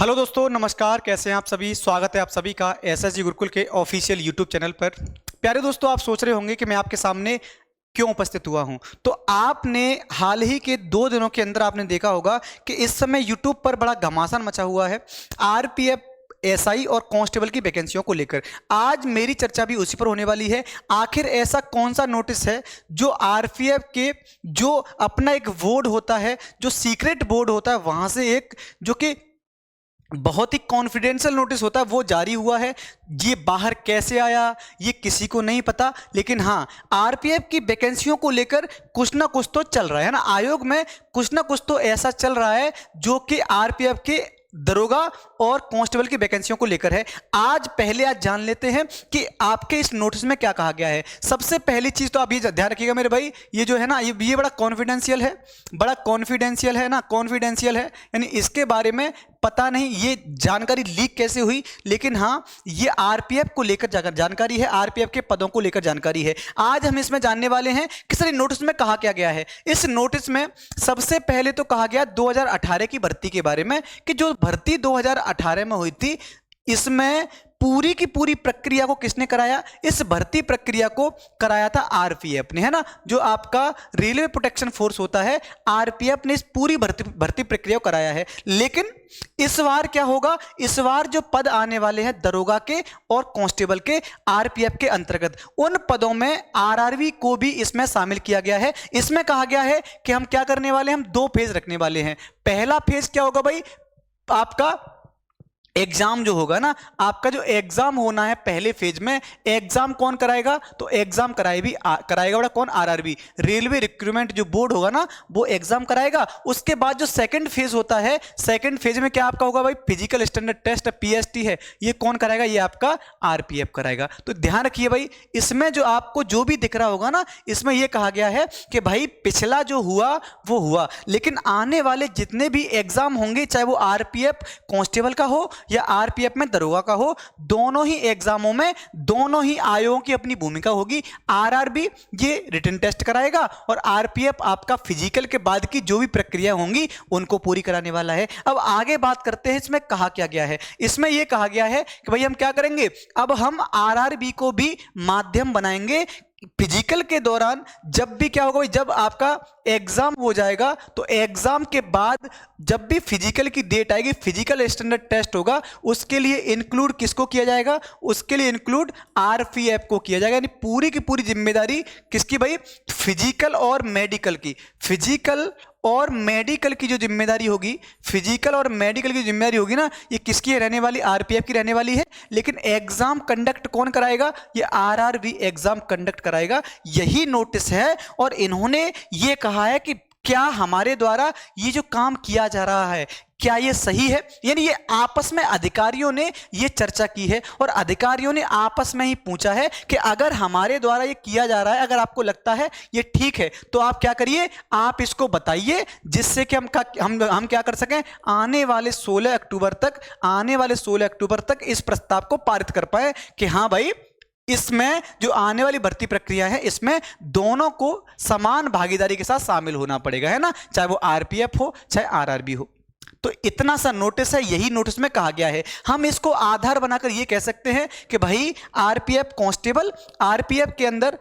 Hello दोस्तों, नमस्कार। कैसे हैं आप सभी? स्वागत है आप सभी का एसएसजी गुरुकुल के ऑफिशियल यूट्यूब चैनल पर। प्यारे दोस्तों, आप सोच रहे होंगे कि मैं आपके सामने क्यों उपस्थित हुआ हूं। तो आपने हाल ही के 2 दिनों के अंदर आपने देखा होगा कि इस समय यूट्यूब पर बड़ा घमासान मचा हुआ है आरपीएफ, एसआई और कांस्टेबल की वैकेंसियों को लेकर। आज मेरी चर्चा भी उसी पर होने वाली है। आखिर ऐसा कौन सा नोटिस है जो आरपीएफ के जो अपना एक बोर्ड होता है, जो सीक्रेट बोर्ड होता है, वहां से एक जो कि बहुत ही कॉन्फिडेंशियल नोटिस होता है वो जारी हुआ है। ये बाहर कैसे आया ये किसी को नहीं पता, लेकिन हाँ, आरपीएफ की वैकेंसियों को लेकर कुछ ना कुछ तो चल रहा है ना, आयोग में कुछ ना कुछ तो ऐसा चल रहा है जो कि आरपीएफ के दरोगा और कांस्टेबल की वैकेंसियों को लेकर है। आज जान लेते हैं कि आपके इस नोटिस में क्या कहा गया है। सबसे पहली चीज तो आप ये ध्यान रखिएगा मेरे भाई, ये जो है ना, ये बड़ा कॉन्फिडेंशियल है, बड़ा कॉन्फिडेंशियल है ना, कॉन्फिडेंशियल है, यानी इसके बारे में पता नहीं ये जानकारी लीक कैसे हुई, लेकिन हाँ, ये आरपीएफ को लेकर जानकारी है, आरपीएफ के पदों को लेकर जानकारी है। आज हम इसमें जानने वाले हैं कि सर नोटिस में कहा क्या गया है। इस नोटिस में सबसे पहले तो कहा गया 2018 की भर्ती के बारे में, कि जो भर्ती 2018 में हुई थी, इसमें पूरी की पूरी प्रक्रिया को किसने कराया? इस भर्ती प्रक्रिया को कराया था आरपीएफ ने, है ना, जो आपका रेलवे प्रोटेक्शन फोर्स होता है, आरपीएफ ने इस पूरी भर्ती प्रक्रिया को कराया है। लेकिन इस बार क्या होगा? इस बार जो पद आने वाले हैं दरोगा के और कांस्टेबल के आरपीएफ के अंतर्गत, उन पदों में आरआरबी को भी इसमें शामिल किया गया है। इसमें कहा गया है कि हम क्या करने वाले हैं, हम 2 फेज रखने वाले हैं। पहला फेज क्या होगा भाई? आपका एग्जाम जो होगा ना, आपका जो एग्जाम होना है पहले फेज में, एग्जाम कौन कराएगा? तो एग्जाम कराएगा बड़ा कौन? आरआरबी, रेलवे रिक्रूटमेंट जो बोर्ड होगा ना, वो एग्जाम कराएगा। उसके बाद जो सेकंड फेज होता है, सेकंड फेज में क्या आपका होगा भाई? फिजिकल स्टैंडर्ड टेस्ट, पीएसटी है, ये कौन कराएगा? ये आपका आरपीएफ कराएगा। तो ध्यान रखिए भाई, इसमें जो आपको जो भी दिख रहा होगा ना, इसमें यह कहा गया है कि भाई पिछला जो हुआ वो हुआ, लेकिन आने वाले जितने भी एग्जाम होंगे, चाहे वो आरपीएफ कांस्टेबल का हो या आरपीएफ में दरोगा का हो, दोनों ही एग्जामों में दोनों ही आयोगों की अपनी भूमिका होगी। आरआरबी ये रिटन टेस्ट कराएगा और आरपीएफ आपका फिजिकल के बाद की जो भी प्रक्रिया होंगी उनको पूरी कराने वाला है। अब आगे बात करते हैं इसमें कहा क्या गया है। इसमें यह कहा गया है कि भाई हम क्या करेंगे, अब हम आरआरबी को भी माध्यम बनाएंगे फिजिकल के दौरान। जब भी क्या होगा, जब आपका एग्जाम हो जाएगा तो एग्जाम के बाद जब भी फिजिकल की डेट आएगी, फिजिकल स्टैंडर्ड टेस्ट होगा, उसके लिए इंक्लूड किसको किया जाएगा? उसके लिए इंक्लूड आरपीएफ को किया जाएगा। यानी पूरी की पूरी जिम्मेदारी किसकी भाई? फिजिकल और मेडिकल की। फिजिकल और मेडिकल की जो जिम्मेदारी होगी, फिजिकल और मेडिकल की जिम्मेदारी होगी ना, ये किसकी रहने वाली? आरपीएफ की रहने वाली है। लेकिन एग्जाम कंडक्ट कौन कराएगा? ये आरआरबी एग्जाम कंडक्ट कराएगा। यही नोटिस है और इन्होंने ये कहा है कि क्या हमारे द्वारा ये जो काम किया जा रहा है, क्या ये सही है? यानी ये आपस में अधिकारियों ने ये चर्चा की है और अधिकारियों ने आपस में ही पूछा है कि अगर हमारे द्वारा ये किया जा रहा है, अगर आपको लगता है ये ठीक है, तो आप क्या करिए, आप इसको बताइए, जिससे कि हम क्या कर सकें, आने वाले 16 अक्टूबर तक इस प्रस्ताव को पारित कर पाए कि हाँ भाई, इसमें जो आने वाली भर्ती प्रक्रिया है, इसमें दोनों को समान भागीदारी के साथ शामिल होना पड़ेगा, है ना, चाहे वो आरपीएफ हो चाहे आरआरबी हो। तो इतना सा नोटिस है, यही नोटिस में कहा गया है। हम इसको आधार बनाकर ये कह सकते हैं कि भाई आरपीएफ कांस्टेबल, आरपीएफ के अंदर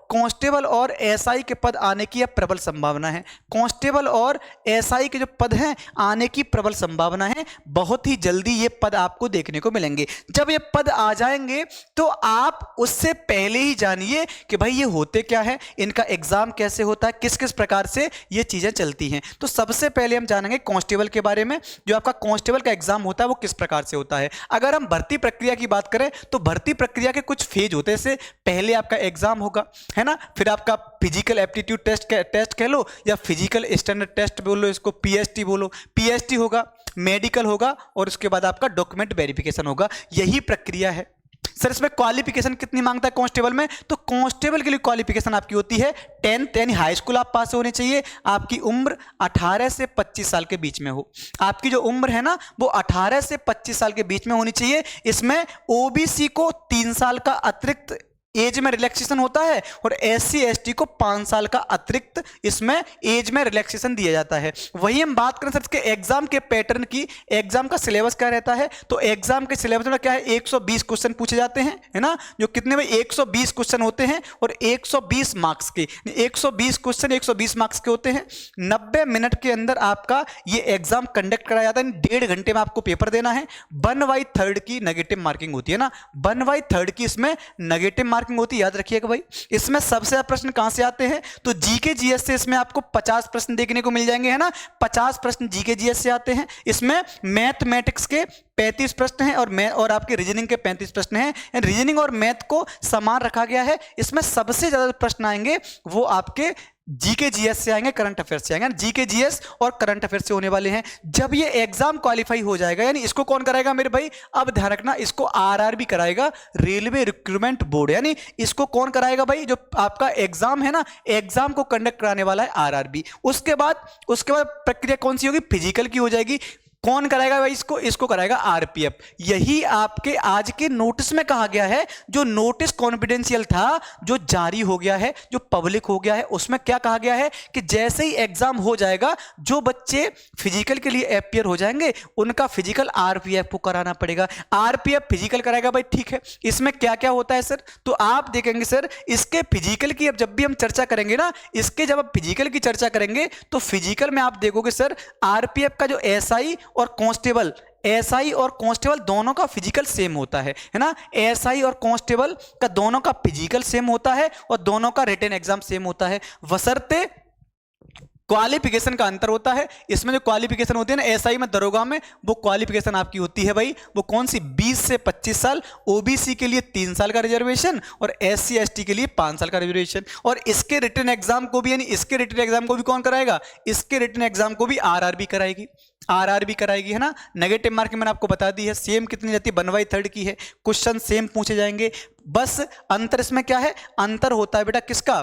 कांस्टेबल और एसआई के पद आने की अब प्रबल संभावना है। कांस्टेबल और एसआई के जो पद हैं आने की प्रबल संभावना है। बहुत ही जल्दी ये पद आपको देखने को मिलेंगे। जब ये पद आ जाएंगे तो आप उससे पहले ही जानिए कि भाई ये होते क्या है, इनका एग्जाम कैसे होता है, किस किस प्रकार से ये चीजें चलती हैं। तो सबसे पहले हम जानेंगे कांस्टेबल के बारे में। जो आपका कांस्टेबल का एग्जाम होता है वो किस प्रकार से होता है। अगर हम भर्ती प्रक्रिया की बात करें तो भर्ती प्रक्रिया के कुछ फेज होते हैं। पहले आपका एग्जाम होगा, है ना, फिर आपका फिजिकल एप्टीट्यूड टेस्ट कह लो या फिजिकल स्टैंडर्ड टेस्ट बोलो, इसको पीएसटी बोलो, पीएसटी होगा, मेडिकल होगा और उसके बाद आपका डॉक्यूमेंट वेरिफिकेशन होगा। यही प्रक्रिया है। सर इसमें क्वालिफिकेशन कितनी मांगता है कांस्टेबल में? तो कांस्टेबल के लिए क्वालिफिकेशन आपकी होती है 10th, यानी हाई स्कूल आप पास होने चाहिए। आपकी उम्र 18 से 25 साल के बीच में हो। आपकी जो उम्र है ना वो 18 से 25 साल के बीच में होनी चाहिए। इसमें ओबीसी को 3 साल का अतिरिक्त एज में रिलैक्सेशन होता है और SC ST को 5 साल का अतिरिक्त इसमें एज में रिलैक्सेशन दिया जाता है। वही हम बात करें सर इसके एग्जाम के पैटर्न की, एग्जाम का सिलेबस क्या रहता है, तो एग्जाम के सिलेबस में क्या है 120 क्वेश्चन पूछे जाते हैं, है ना, जो कितने में 120 क्वेश्चन होते हैं और 120 मार्क्स के, 120 क्वेश्चन 120 मार्क्स के होते हैं। 90 मिनट के अंदर आपका ये एग्जाम कंडक्ट कराया जाता है, 1.5 घंटे में आपको पेपर देना है। 1/3 की नेगेटिव मार्किंग होती है ना, 1/3 की इसमें नेगेटिव मार्किंग होती है, याद रखिएगा भाई। इसमें सबसे ज्यादा प्रश्न कहां से आते हैं, तो जीके जीएस से इसमें आपको 50 प्रश्न देखने को मिल जाएंगे, है ना, 50 प्रश्न जीके जीएस से आते हैं। इसमें मैथमेटिक्स के 35 प्रश्न हैं और आपके रीजनिंग के 35 प्रश्न हैं। रीजनिंग और मैथ को समान रखा गया है। इसमें सबसे ज्यादा प्रश्न आएंगे वो आपके जीके जीएस से आएंगे, करंट अफेयर्स से आएंगे। जीके जीएस और करंट अफेयर्स से होने वाले हैं। जब ये एग्जाम क्वालिफाई हो जाएगा, यानी इसको कौन कराएगा मेरे भाई, अब ध्यान रखना, इसको आरआरबी कराएगा, रेलवे रिक्रूटमेंट बोर्ड, यानी इसको कौन कराएगा भाई, जो आपका एग्जाम है ना, एग्जाम को कंडक्ट कराने वाला है आरआरबी। उसके बाद प्रक्रिया कौन सी होगी, फिजिकल की हो जाएगी। कौन कराएगा भाई इसको कराएगा आरपीएफ। यही आपके आज के नोटिस में कहा गया है, जो नोटिस कॉन्फिडेंशियल था, जो जारी हो गया है, जो पब्लिक हो गया है, उसमें क्या कहा गया है कि जैसे ही एग्जाम हो जाएगा, जो बच्चे फिजिकल के लिए अपीयर हो जाएंगे उनका फिजिकल आरपीएफ को कराना पड़ेगा। आरपीएफ फिजिकल कराएगा भाई, ठीक है। इसमें क्या क्या होता है सर, तो आप देखेंगे सर इसके फिजिकल की अब जब भी हम चर्चा करेंगे ना, इसके जब आप फिजिकल की चर्चा करेंगे तो फिजिकल में आप देखोगे सर आरपीएफ का जो एसआई और कांस्टेबल, एसआई और कांस्टेबल दोनों का फिजिकल सेम होता है ना, एसआई और कांस्टेबल का दोनों का फिजिकल सेम होता है और दोनों का रिटन एग्जाम सेम होता है, बशर्ते क्वालिफिकेशन का अंतर होता है। इसमें जो क्वालिफिकेशन होती है ना एसआई में, दरोगा में, वो क्वालिफिकेशन आपकी होती है भाई, वो कौन सी, 20 से 25 साल, ओबीसी के लिए 3 साल का रिजर्वेशन और एससी एसटी के लिए 5 साल का रिजर्वेशन। और इसके रिटन एग्जाम को भी, यानी इसके रिटन एग्जाम को भी कौन कराएगा, इसके रिटन एग्जाम को भी आरआरबी कराएगी, आरआरबी कराएगी, है ना। नेगेटिव मार्किंग मैंने आपको बता दी है, सेम कितनी जाती है, 1/3 की है। क्वेश्चन सेम पूछे जाएंगे, बस अंतर इसमें क्या है, अंतर होता है बेटा किसका,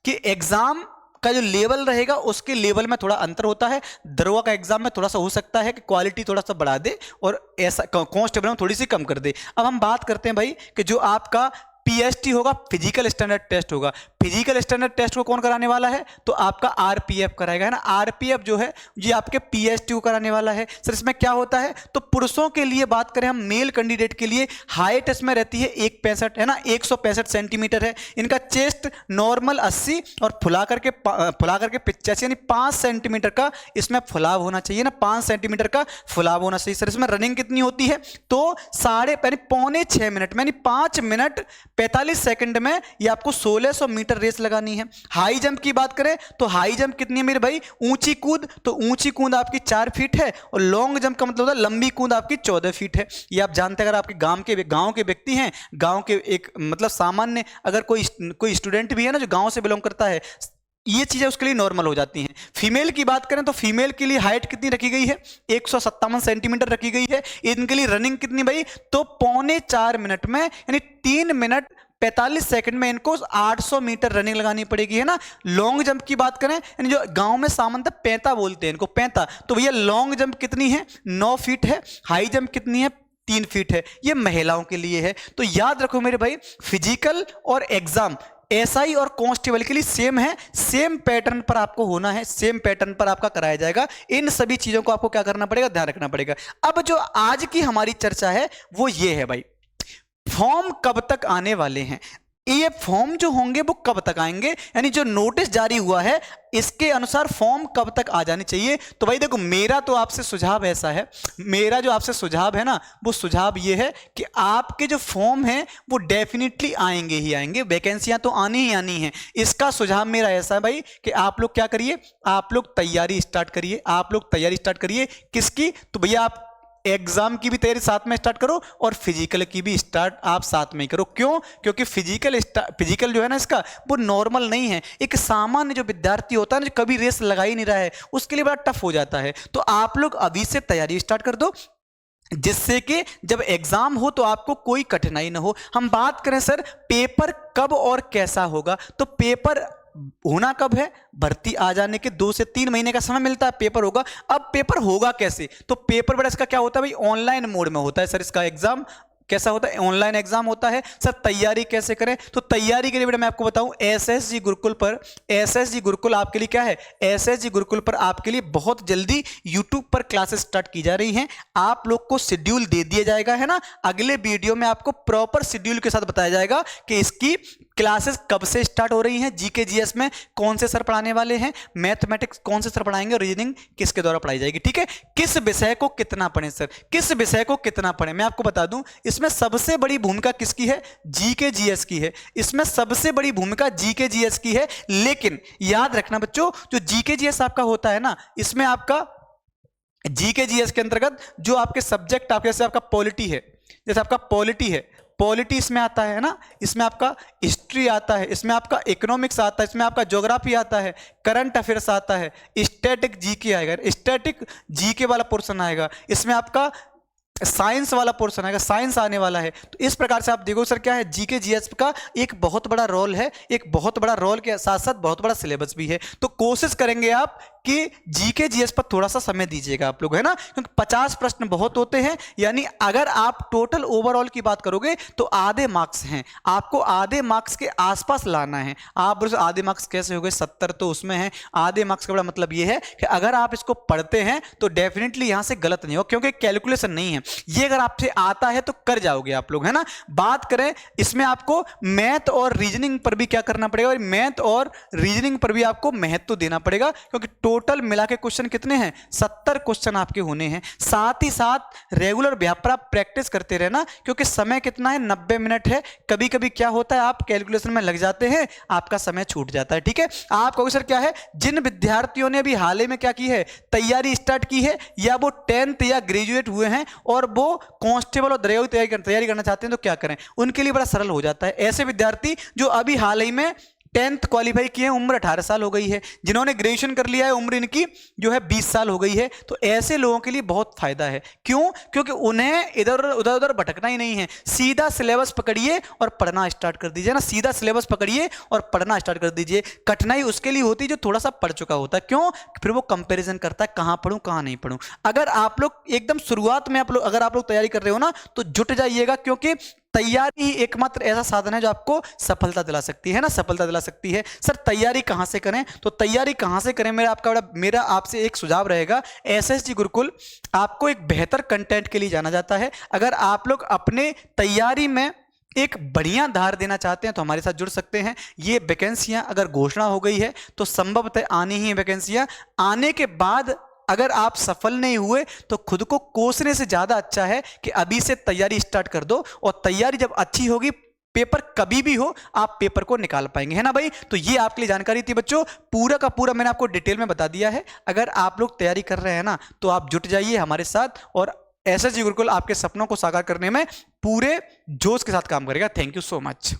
कि एग्जाम का जो लेवल रहेगा उसके लेवल में थोड़ा अंतर होता है। दरोगा का एग्जाम में थोड़ा सा हो सकता है कि क्वालिटी थोड़ा सा बढ़ा दे और ऐसा कांस्टेबल में थोड़ी सी कम कर दे। अब हम बात करते हैं भाई कि जो आपका पीएसटी होगा, फिजिकल स्टैंडर्ड टेस्ट होगा, फिजिकल स्टैंडर्ड टेस्ट को कौन कराने वाला है, तो आपका आरपीएफ कराएगा, है ना। आरपीएफ जो है ये आपके पीएसटी को कराने वाला है। सर इसमें क्या होता है, तो पुरुषों के लिए बात करें हम, मेल कैंडिडेट के लिए हाइट इसमें रहती है 165, है ना, 165 सेंटीमीटर है। इनका चेस्ट नॉर्मल 80 और फुला करके 85, यानी 5 सेंटीमीटर का इसमें फुलाव होना चाहिए ना, 5 सेंटीमीटर का फुलाव होना चाहिए। सर इसमें रनिंग कितनी होती है, तो 5.25 मिनट में, यानी 5 मिनट 45 सेकंड में ये आपको 1600 मीटर रेस लगानी है। हाई जंप की बात करें तो हाई जंप कितनी है मेरे भाई, ऊंची कूद, तो ऊंची कूद आपकी 4 फीट है और लॉन्ग जंप का मतलब होता है लंबी कूद आपकी 14 फीट है। ये आप जानते हैं, अगर आपके गांव के व्यक्ति हैं, गांव के एक मतलब सामान्य अगर कोई स्टूडेंट भी है ना जो गांव से बिलोंग करता है, ये चीजें उसके लिए नॉर्मल हो जाती हैं। फीमेल की बात करें तो फीमेल के लिए हाइट कितनी रखी गई है, 157 सेंटीमीटर रखी गई है। इनके लिए रनिंग कितनी भाई, तो 3.25 मिनट में, यानी 3 मिनट 45 सेकंड में इनको 800 मीटर रनिंग लगानी पड़ेगी, है ना। लॉन्ग जंप की बात करें, यानी जो गांव में सामान्यतः पैंता बोलते हैं इनको, पैंता, तो भैया लॉन्ग जंप कितनी है, 9 फीट है। हाई जंप कितनी है, 3 फीट है। ये महिलाओं के लिए है। तो याद रखो मेरे भाई, फिजिकल और एग्जाम एसआई और कांस्टेबल के लिए सेम है, सेम पैटर्न पर आपको होना है, सेम पैटर्न पर आपका कराया जाएगा। इन सभी चीजों को आपको क्या करना पड़ेगा, ध्यान रखना पड़ेगा। अब जो आज की हमारी चर्चा है वो ये है भाई, फॉर्म कब तक आने वाले हैं, ये फॉर्म जो होंगे वो कब तक आएंगे, यानी जो नोटिस जारी हुआ है इसके अनुसार फॉर्म कब तक आ जानी चाहिए। तो भाई देखो, मेरा तो आपसे सुझाव ऐसा है, मेरा जो आपसे सुझाव है ना, वो सुझाव ये है कि आपके जो फॉर्म हैं वो डेफिनेटली आएंगे ही आएंगे, वैकेंसियां तो आनी ही आनी हैं। इसका सुझाव मेरा ऐसा है भाई कि आप लोग क्या करिए, आप लोग तैयारी स्टार्ट करिए, आप लोग तैयारी स्टार्ट करिए। किसकी, तो भैया आप एग्जाम की भी तैयारी साथ में स्टार्ट करो और फिजिकल की भी स्टार्ट आप साथ में ही करो। क्यों, क्योंकि फिजिकल जो है ना इसका, वो नॉर्मल नहीं है। एक सामान्य जो विद्यार्थी होता है ना, जो कभी रेस लगा ही नहीं रहा है, उसके लिए बड़ा टफ हो जाता है। तो आप लोग अभी से तैयारी स्टार्ट कर दो, जिससे कि जब एग्जाम हो तो आपको कोई कठिनाई ना हो। हम बात करें सर पेपर कब और कैसा होगा, तो पेपर होना कब है, भर्ती आ जाने के 2 से 3 महीने का समय मिलता है, पेपर होगा। अब पेपर होगा कैसे, तो पेपर बड़ा इसका क्या होता है भाई, ऑनलाइन मोड में होता है सर इसका एग्जाम। कैसा होता है, ऑनलाइन एग्जाम होता है। सर तैयारी कैसे करें, तो तैयारी के लिए बेटा मैं आपको बताऊं, एसएसजी गुरुकुल पर, एसएसजी गुरुकुल आपके लिए क्या है, एसएसजी गुरुकुल पर आपके लिए बहुत जल्दी यूट्यूब पर क्लासेस स्टार्ट की जा रही हैं। आप लोग को शेड्यूल दे दिया जाएगा, है ना। अगले वीडियो में आपको प्रॉपर शेड्यूल के साथ बताया जाएगा कि इसकी क्लासेस कब से स्टार्ट हो रही हैं, जीके जीएस में कौन से सर पढ़ाने वाले हैं, मैथमेटिक्स कौन से सर पढ़ाएंगे और रीजनिंग किसके द्वारा पढ़ाई जाएगी, ठीक है। किस विषय को कितना पढ़ें सर, किस विषय को कितना पढ़ें, मैं आपको बता दूं, इसमें सबसे बड़ी भूमिका किसकी है, जीके जीएस की है। इसमें सबसे बड़ी भूमिका जीके जीएस की है। लेकिन याद रखना बच्चों, जो जीके जीएस आपका होता है ना, इसमें आपका जीके जीएस के अंतर्गत जो आपके सब्जेक्ट, आपके जैसे आपका पॉलिटी है, जैसे आपका पॉलिटी है, पॉलिटी इसमें आता है ना, इसमें आपका हिस्ट्री आता है, इसमें आपका इकोनॉमिक्स आता है, इसमें आपका ज्योग्राफी आता है, करंट अफेयर्स आता है, स्टैटिक जीके आएगा, स्टैटिक जीके वाला पोर्शन आएगा, इसमें आपका साइंस वाला पोर्शन आएगा, साइंस आने वाला है। तो इस प्रकार से आप देखो सर क्या है, जीके जीएस का एक बहुत बड़ा रोल है, एक बहुत बड़ा रोल के साथ साथ बहुत बड़ा सिलेबस भी है। तो कोशिश करेंगे आप कि जीके जीएस पर थोड़ा सा समय दीजिएगा आप लोग, है ना, क्योंकि 50 प्रश्न बहुत होते हैं। यानी अगर आप टोटल ओवरऑल की बात करोगे तो आधे मार्क्स हैं, आपको आधे मार्क्स के आसपास लाना है। आप बोलो आधे मार्क्स कैसे हो गए, 70 तो उसमें है। आधे मार्क्स का बड़ा मतलब यह है कि अगर आप इसको पढ़ते हैं तो डेफिनेटली यहां से गलत नहीं हो, क्योंकि कैलकुलेशन नहीं है ये। अगर आपसे आता है तो कर जाओगे आप लोग, है ना। बात करें इसमें आपको मैथ और रीजनिंग पर भी क्या करना पड़ेगा, और मैथ और रीजनिंग पर भी आपको महत्व देना पड़ेगा, क्योंकि टोटल मिला के क्वेश्चन कितने हैं, 70 क्वेश्चन आपके होने हैं। साथ ही साथ रेगुलर व्यापरा प्रैक्टिस करते रहना, क्योंकि समय कितना है, 90 मिनट है। कभी कभी क्या होता है, आप कैलकुलेशन में लग जाते हैं, आपका समय छूट जाता है, ठीक है। आप कहोगे सर क्या है, जिन विद्यार्थियों ने अभी हाल ही में क्या की है, तैयारी स्टार्ट की है, या वो 10th या ग्रेजुएट हुए हैं और वो कांस्टेबल और दरियाई तैयारी करना चाहते हैं, तो क्या करें, उनके लिए बड़ा सरल हो जाता है। ऐसे विद्यार्थी जो अभी हाल ही में 10th क्वालिफाई किए हैं, उम्र 18 साल हो गई है, जिन्होंने ग्रेजुएशन कर लिया है उम्र इनकी जो है 20 साल हो गई है, तो ऐसे लोगों के लिए बहुत फायदा है। क्यों, क्योंकि उन्हें इधर उधर भटकना ही नहीं है। सीधा सिलेबस पकड़िए और पढ़ना स्टार्ट कर दीजिए ना, सीधा सिलेबस पकड़िए और पढ़ना स्टार्ट कर दीजिए। कठिनाई उसके लिए होती है जो थोड़ा सा पढ़ चुका होता है। क्यों, फिर वो कंपेरिजन करता है कहां पढ़ूं कहां नहीं पढ़ूं। अगर आप लोग एकदम शुरुआत में अगर आप लोग तैयारी कर रहे हो ना, तो जुट जाइएगा, क्योंकि तैयारी ही एकमात्र ऐसा साधन है जो आपको सफलता दिला सकती है ना, सफलता दिला सकती है। सर तैयारी कहां से करें, तो तैयारी कहां से करें, मेरा आपसे एक सुझाव रहेगा, एसएसजी गुरुकुल आपको एक बेहतर कंटेंट के लिए जाना जाता है। अगर आप लोग अपने तैयारी में एक बढ़िया धार देना चाहते हैं तो हमारे साथ जुड़ सकते हैं। ये वैकेंसियां अगर घोषणा हो गई है तो संभवतः आनी ही है वैकेंसियां। आने के बाद अगर आप सफल नहीं हुए तो खुद को कोसने से ज्यादा अच्छा है कि अभी से तैयारी स्टार्ट कर दो, और तैयारी जब अच्छी होगी, पेपर कभी भी हो आप पेपर को निकाल पाएंगे, है ना भाई। तो ये आपके लिए जानकारी थी बच्चों, पूरा का पूरा मैंने आपको डिटेल में बता दिया है। अगर आप लोग तैयारी कर रहे हैं ना, तो आप जुट जाइए हमारे साथ, और एसएसजी गुरुकुल आपके सपनों को साकार करने में पूरे जोश के साथ काम करेगा। Thank you so much.